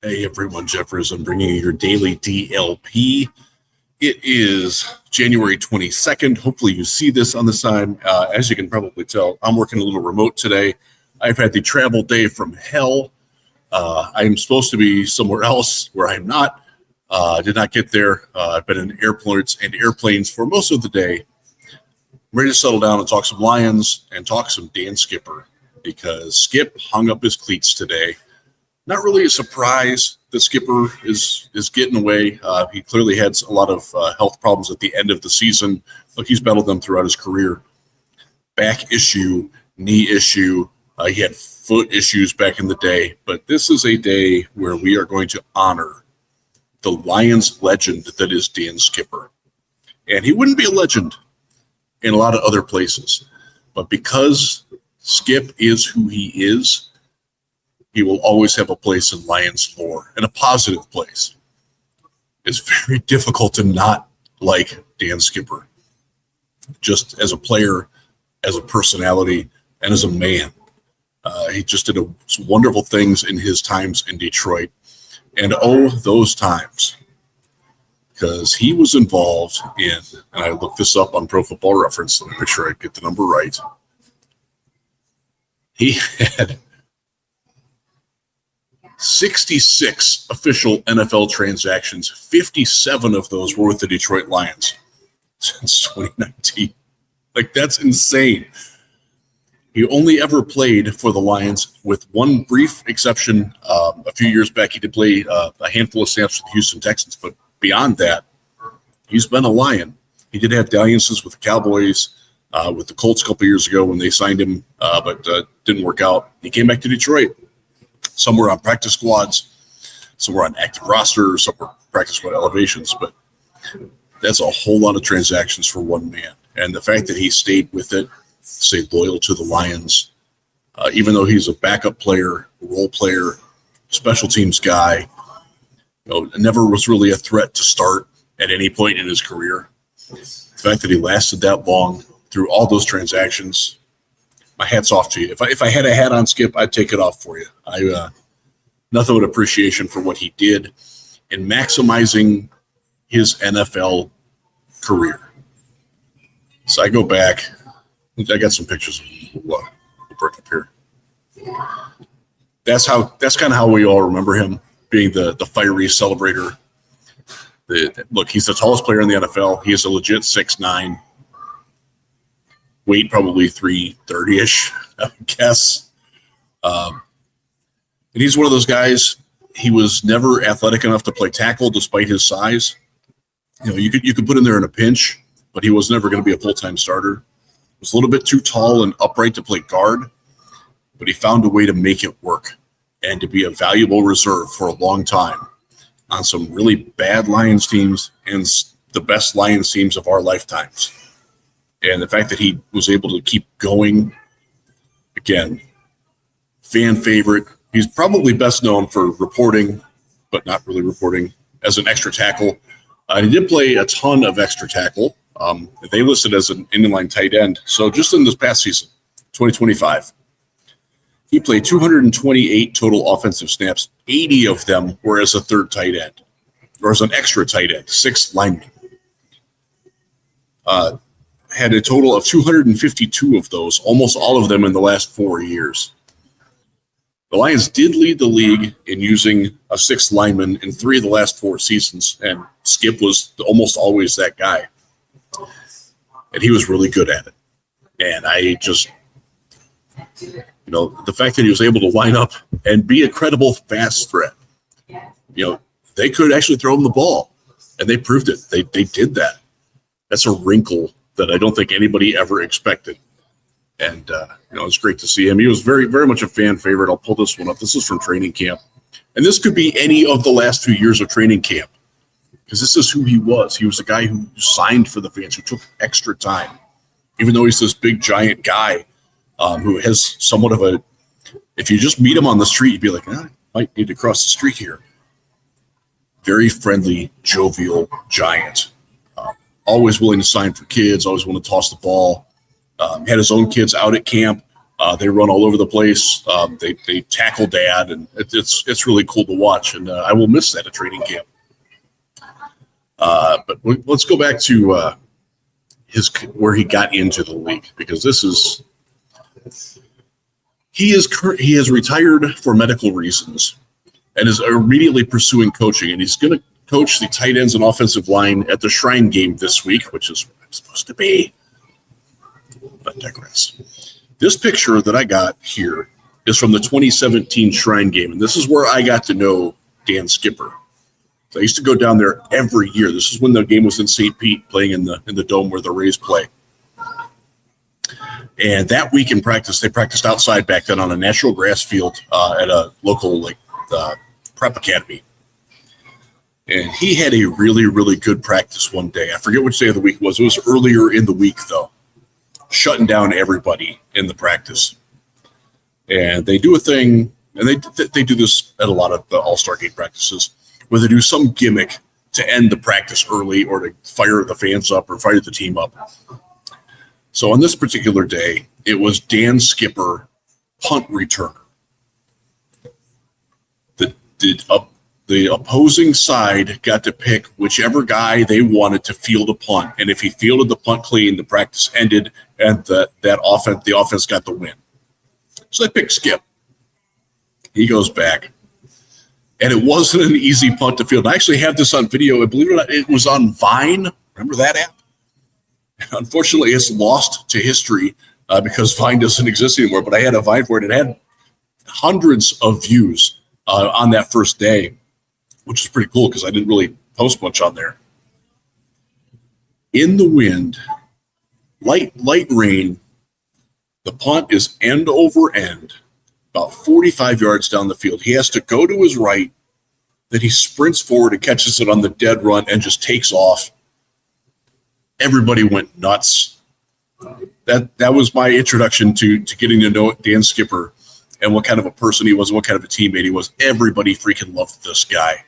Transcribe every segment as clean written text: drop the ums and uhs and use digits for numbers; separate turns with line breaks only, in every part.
Hey everyone, Jeffers. I'm bringing you your daily DLP. It is January 22nd. Hopefully you see this on the side. As you can probably tell, I'm working a little remote today. I've had the travel day from hell. I'm supposed to be somewhere else where I'm not. Did not get there. I've been in airplanes for most of the day. I'm ready to settle down and talk some Lions and talk some Dan Skipper, because Skip hung up his cleats today. Not really a surprise that Skipper is getting away. He clearly had a lot of health problems at the end of the season. Look, he's battled them throughout his career. Back issue, knee issue. He had foot issues back in the day. But this is a day where we are going to honor the Lions legend that is Dan Skipper. And he wouldn't be a legend in a lot of other places. But because Skip is who he is, he will always have a place in Lions lore, and a positive place. It's very difficult to not like Dan Skipper, just as a player, as a personality, and as a man. He just did some wonderful things in his times in Detroit. And those times, because he was involved in, and I looked this up on Pro Football Reference, let me make sure I get the number right. He had 66 official NFL transactions. 57 of those were with the Detroit Lions since 2019. Like, that's insane. He only ever played for the Lions, with one brief exception. A few years back, he did play a handful of snaps with the Houston Texans, but beyond that, he's been a Lion. He did have dalliances with the Cowboys, with the Colts a couple years ago when they signed him, but didn't work out. He came back to Detroit. Some were on practice squads, some were on active rosters, some were practice squad elevations, but that's a whole lot of transactions for one man. And the fact that he stayed with it, stayed loyal to the Lions, even though he's a backup player, role player, special teams guy, never was really a threat to start at any point in his career. The fact that he lasted that long through all those transactions, my hat's off to you. If I had a hat on Skip, I'd take it off for you. Nothing but appreciation for what he did in maximizing his NFL career. So I go back. I got some pictures of up here. That's kind of how we all remember him, being the fiery celebrator. Look, he's the tallest player in the NFL. He is a legit 6'9". Weight probably 330-ish, I would guess. And he's one of those guys. He was never athletic enough to play tackle, despite his size. You could put him there in a pinch, but he was never going to be a full-time starter. He was a little bit too tall and upright to play guard, but he found a way to make it work and to be a valuable reserve for a long time on some really bad Lions teams and the best Lions teams of our lifetimes. And the fact that he was able to keep going, again, fan favorite. He's probably best known for reporting, but not really reporting, as an extra tackle. He did play a ton of extra tackle. They listed as an inline tight end. So just in this past season, 2025, he played 228 total offensive snaps. 80 of them were as a third tight end, or as an extra tight end, 6 linemen. Had a total of 252 of those, almost all of them in the last 4 years. The Lions did lead the league in using a 6th lineman in 3 of the last 4 seasons, and Skip was almost always that guy. And he was really good at it. And I just, the fact that he was able to line up and be a credible fast threat, they could actually throw him the ball, and they proved it. They did that. That's a wrinkle that I don't think anybody ever expected. And, it's great to see him. He was very, very much a fan favorite. I'll pull this one up. This is from training camp. And this could be any of the last few years of training camp, because this is who he was. He was a guy who signed for the fans, who took extra time, even though he's this big, giant guy who has somewhat of a – if you just meet him on the street, you'd be like, I might need to cross the street here. Very friendly, jovial giant. Always willing to sign for kids, always willing to toss the ball. Had his own kids out at camp. They run all over the place. They tackle dad, and it's really cool to watch. And I will miss that at training camp. But let's go back to where he got into the league, because he has retired for medical reasons and is immediately pursuing coaching, and he's going to coach the tight ends and offensive line at the Shrine game this week, which is where I'm supposed to be. But I digress. This picture that I got here is from the 2017 Shrine game, and this is where I got to know Dan Skipper. So I used to go down there every year. This is when the game was in St. Pete, playing in the dome where the Rays play. And that week in practice, they practiced outside back then on a natural grass field at a local prep academy. And he had a really, really good practice one day. I forget which day of the week it was. It was earlier in the week, though, shutting down everybody in the practice. And they do a thing, and they do this at a lot of the All-Star Game practices, where they do some gimmick to end the practice early or to fire the fans up or fire the team up. So on this particular day, it was Dan Skipper, punt returner. The opposing side got to pick whichever guy they wanted to field a punt, and if he fielded the punt clean, the practice ended, and the offense got the win. So they picked Skip. He goes back, and it wasn't an easy punt to field. I actually have this on video. Believe it or not, it was on Vine. Remember that app? Unfortunately, it's lost to history because Vine doesn't exist anymore. But I had a Vine for it. It had hundreds of views on that first day, which is pretty cool because I didn't really post much on there. In the wind, light rain, the punt is end over end, about 45 yards down the field. He has to go to his right, then he sprints forward and catches it on the dead run and just takes off. Everybody went nuts. That was my introduction to getting to know Dan Skipper and what kind of a person he was and what kind of a teammate he was. Everybody freaking loved this guy.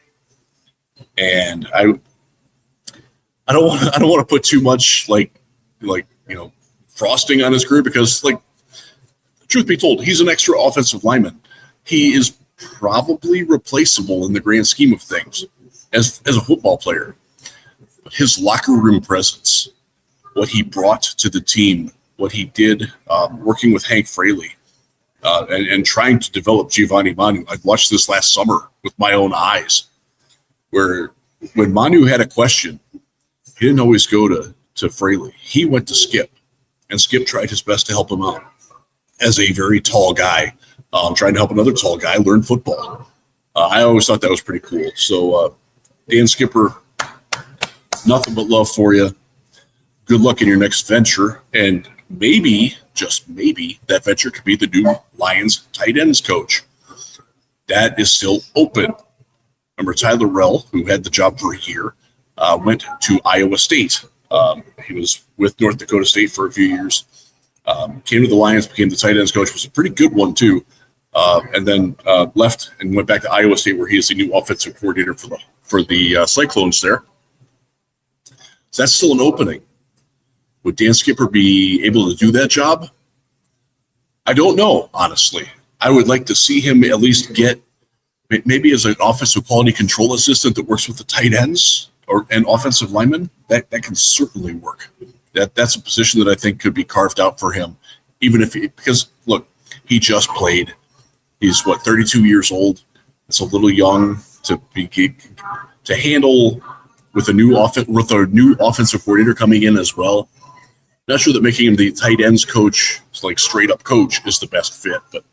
And I don't want to put too much frosting on his career because, truth be told, he's an extra offensive lineman. He is probably replaceable in the grand scheme of things as a football player. But his locker room presence, what he brought to the team, what he did working with Hank Fraley and trying to develop Giovanni Manu. I watched this last summer with my own eyes, where when Manu had a question, he didn't always go to Fraley. He went to Skip, and Skip tried his best to help him out as a very tall guy, trying to help another tall guy learn football. I always thought that was pretty cool. So, Dan Skipper, nothing but love for you. Good luck in your next venture, and maybe, just maybe, that venture could be the new Lions tight ends coach. That is still open. Remember Tyler Rell, who had the job for a year, went to Iowa State. He was with North Dakota State for a few years. Came to the Lions, became the tight ends coach, was a pretty good one too, and then left and went back to Iowa State, where he is the new offensive coordinator for the Cyclones there. So that's still an opening. Would Dan Skipper be able to do that job? I don't know, honestly. I would like to see him at least get maybe as an offensive quality control assistant that works with the tight ends or an offensive lineman. That can certainly work. That's a position that I think could be carved out for him, even if because look, he just played. He's 32 years old. It's a little young to handle with a new offensive coordinator coming in as well. Not sure that making him the tight ends coach, straight up coach, is the best fit, but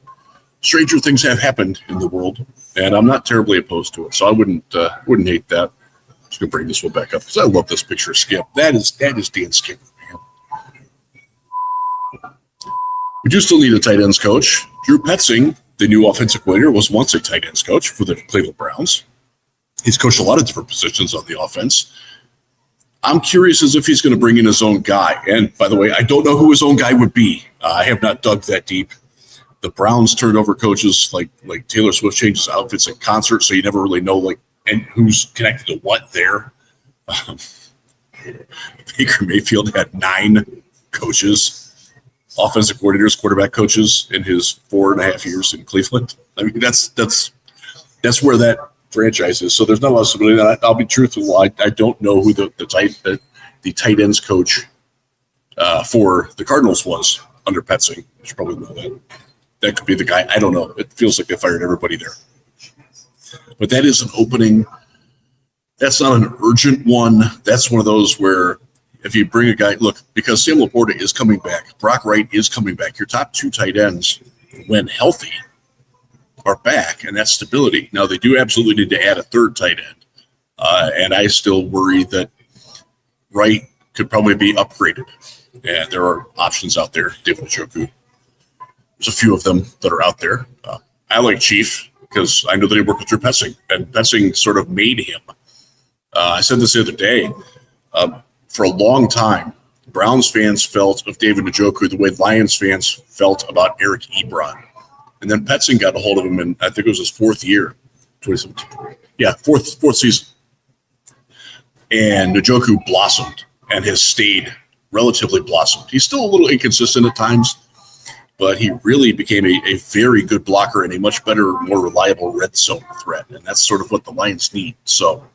stranger things have happened in the world, and I'm not terribly opposed to it. So I wouldn't hate that. I'm just gonna bring this one back up because I love this picture of Skip. That is Dan Skipper, man. We do still need a tight ends coach. Drew Petzing, the new offensive coordinator, was once a tight ends coach for the Cleveland Browns. He's coached a lot of different positions on the offense. I'm curious as if he's going to bring in his own guy. And by the way, I don't know who his own guy would be. I have not dug that deep. The Browns turned over coaches like Taylor Swift changes outfits at concerts, so you never really know and who's connected to what there. Baker Mayfield had 9 coaches. offensive coordinators, quarterback coaches in his 4.5 years in Cleveland. I mean, that's where that franchise is. So there's not a lot of stability. I'll be truthful. I don't know who the tight ends coach for the Cardinals was under Petzing. You should probably know that. That could be the guy. I don't know. It feels like they fired everybody there. But that is an opening. That's not an urgent one. That's one of those where if you bring a guy, look, because Sam Laporta is coming back, Brock Wright is coming back, your top 2 tight ends, when healthy, are back, and that's stability. Now, they do absolutely need to add a 3rd tight end, and I still worry that Wright could probably be upgraded, and there are options out there. David Njoku, there's a few of them that are out there. I like Chief because I know that he worked with Drew Petzing, and Petzing sort of made him. I said this the other day. For a long time, Browns fans felt of David Njoku the way Lions fans felt about Eric Ebron. And then Petzing got a hold of him, and I think it was his 4th year, 2017. Yeah, fourth season. And Njoku blossomed and has stayed relatively blossomed. He's still a little inconsistent at times, but he really became a very good blocker and a much better, more reliable red zone threat. And that's sort of what the Lions need. So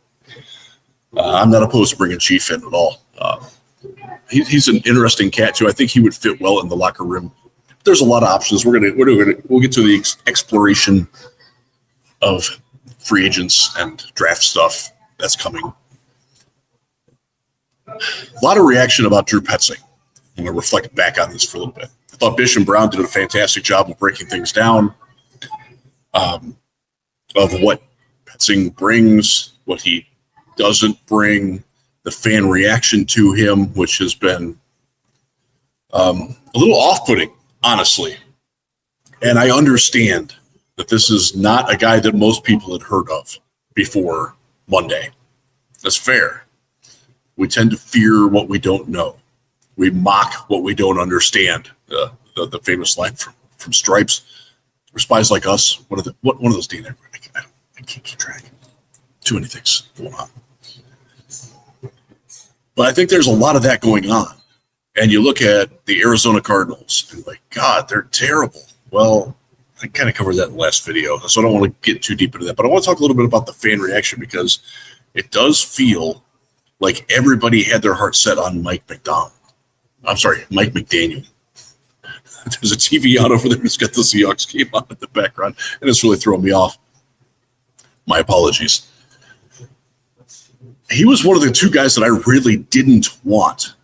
I'm not opposed to bringing Chief in at all. He's an interesting cat too. I think he would fit well in the locker room. There's a lot of options. We'll get to the exploration of free agents and draft stuff that's coming. A lot of reaction about Drew Petzing. I'm going to reflect back on this for a little bit. I thought Bish and Brown did a fantastic job of breaking things down, of what Petzing brings, what he doesn't bring, the fan reaction to him, which has been a little off-putting, honestly. And I understand that this is not a guy that most people had heard of before Monday. That's fair. We tend to fear what we don't know. We mock what we don't understand. The famous line from Stripes, "For spies like us." One of those DNA. I can't keep track. Too many things going on. But I think there's a lot of that going on. And you look at the Arizona Cardinals and like, God, they're terrible. Well, I kind of covered that in the last video, so I don't want to get too deep into that. But I want to talk a little bit about the fan reaction because it does feel like everybody had their heart set on Mike McDaniel. There's a TV on over there that's got the Seahawks game on in the background, and it's really throwing me off. My apologies. He was one of the 2 guys that I really didn't want.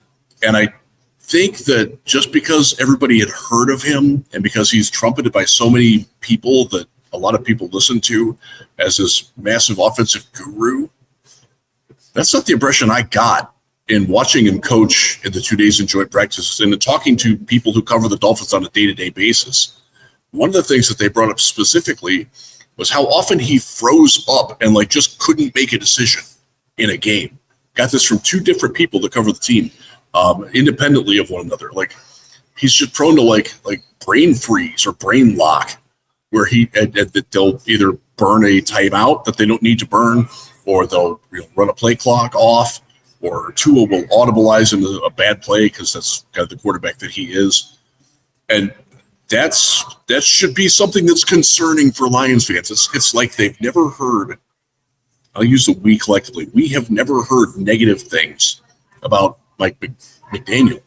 And I think that just because everybody had heard of him and because he's trumpeted by so many people that a lot of people listen to as this massive offensive guru, that's not the impression I got in watching him coach in the 2 days in joint practices and in talking to people who cover the Dolphins on a day-to-day basis. One of the things that they brought up specifically was how often he froze up and just couldn't make a decision in a game. Got this from 2 different people that cover the team, independently of one another. He's just prone to brain freeze or brain lock, where they'll either burn a timeout that they don't need to burn, or they'll run a play clock off, or Tua will audibilize into a bad play because that's kind of the quarterback that he is. And that should be something that's concerning for Lions fans. It's like they've never heard. I'll use the we collectively. We have never heard negative things about Mike McDaniel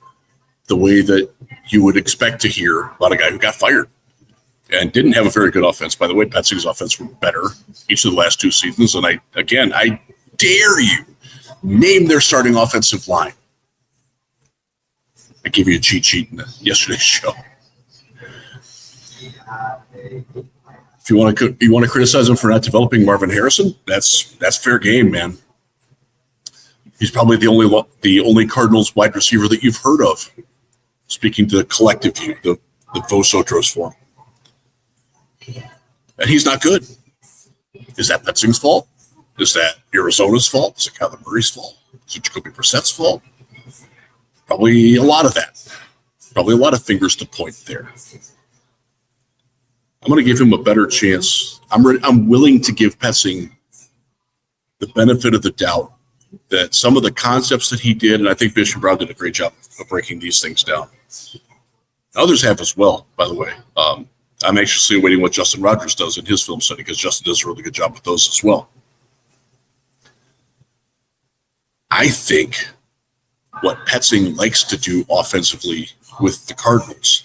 the way that you would expect to hear about a guy who got fired and didn't have a very good offense. By the way, Petzing's offense were better each of the last 2 seasons. And I dare you name their starting offensive line. I gave you a cheat sheet in yesterday's show. If you want to criticize him for not developing Marvin Harrison, that's fair game, man. He's probably the only Cardinals wide receiver that you've heard of. Speaking to the collective view, the Vos Otros form. And he's not good. Is that Petzing's fault? Is that Arizona's fault? Is it Kyler Murray's fault? Is it Jacoby Brissett's fault? Probably a lot of that. Probably a lot of fingers to point there. I'm going to give him a better chance. I'm willing to give Petzing the benefit of the doubt that some of the concepts that he did, and I think Bishop Brown did a great job of breaking these things down. Others have as well, by the way. I'm anxiously awaiting what Justin Rogers does in his film study because Justin does a really good job with those as well. I think what Petzing likes to do offensively with the Cardinals,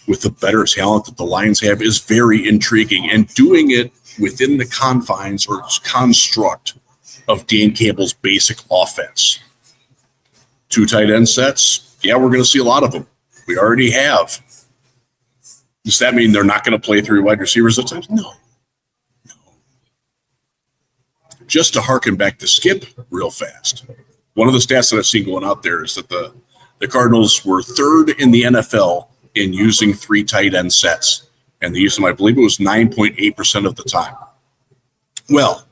with the better talent that the Lions have, is very intriguing, and doing it within the confines or construct of Dan Campbell's basic offense. 2 tight end sets, yeah, we're going to see a lot of them. We already have. Does that mean they're not going to play 3 wide receivers at times? No. Just to harken back to Skip real fast, one of the stats that I've seen going out there is that the Cardinals were 3rd in the NFL in using 3 tight end sets, and they used them, I believe it was 9.8% of the time. Well,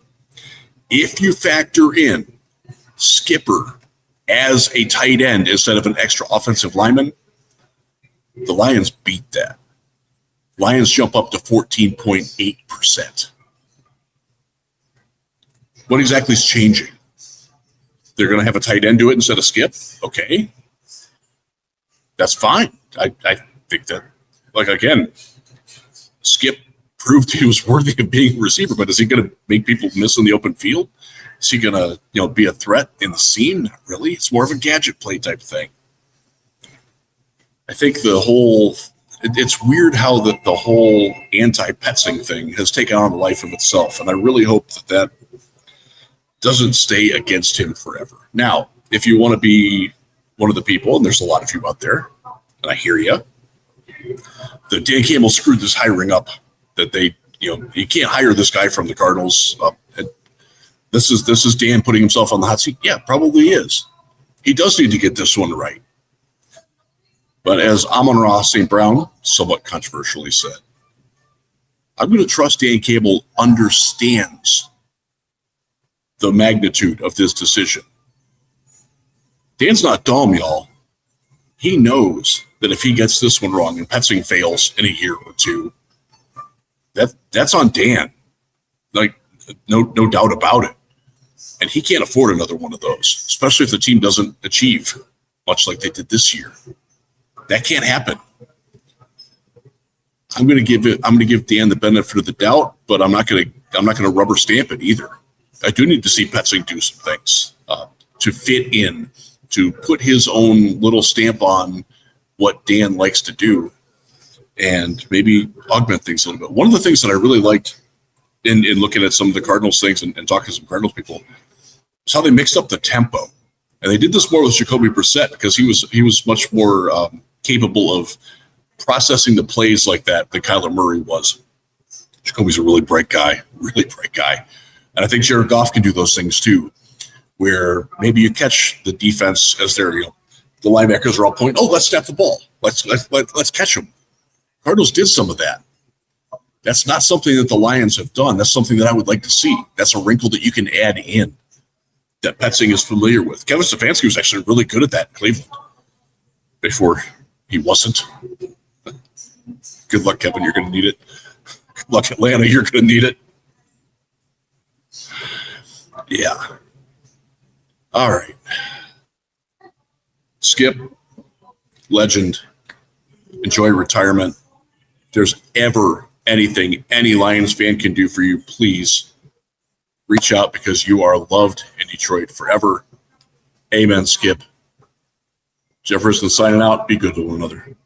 if you factor in Skipper as a tight end instead of an extra offensive lineman, the Lions beat that. Lions jump up to 14.8%. What exactly is changing? They're going to have a tight end do it instead of Skip? Okay. That's fine. I think that, like, again, Skip proved he was worthy of being a receiver, but is he going to make people miss in the open field? Is he going to, be a threat in the seam? Not really. It's more of a gadget play type thing. I think it's weird how the whole anti-Petzing thing has taken on a life of itself, and I really hope that doesn't stay against him forever. Now, if you want to be one of the people, and there's a lot of you out there, and I hear you, that Dan Campbell screwed this hiring up, that they, you can't hire this guy from the Cardinals. This is Dan putting himself on the hot seat. Yeah, probably is. He does need to get this one right. But as Amon-Ra St. Brown somewhat controversially said, I'm going to trust Dan Campbell understands the magnitude of this decision. Dan's not dumb, y'all. He knows that if he gets this one wrong and Petzing fails in a year or two, that's on Dan. Like, no doubt about it. And he can't afford another one of those, especially if the team doesn't achieve much like they did this year. That can't happen. I'm going to give Dan the benefit of the doubt, but I'm not going to rubber stamp it either. I do need to see Petzing do some things to fit in, to put his own little stamp on what Dan likes to do, and maybe augment things a little bit. One of the things that I really liked in looking at some of the Cardinals things and talking to some Cardinals people is how they mixed up the tempo. And they did this more with Jacoby Brissett because he was much more capable of processing the plays like that than Kyler Murray was. Jacoby's a really bright guy. And I think Jared Goff can do those things too, where maybe you catch the defense as they're, the linebackers are all pointing, oh, let's snap the ball. Let's catch them. Cardinals did some of that. That's not something that the Lions have done. That's something that I would like to see. That's a wrinkle that you can add in that Petzing is familiar with. Kevin Stefanski was actually really good at that in Cleveland before he wasn't. Good luck, Kevin. You're going to need it. Good luck, Atlanta. You're going to need it. Yeah. All right. Skip, legend. Enjoy retirement. If there's ever anything any Lions fan can do for you, please reach out because you are loved in Detroit forever. Amen, Skip. Jefferson signing out. Be good to one another.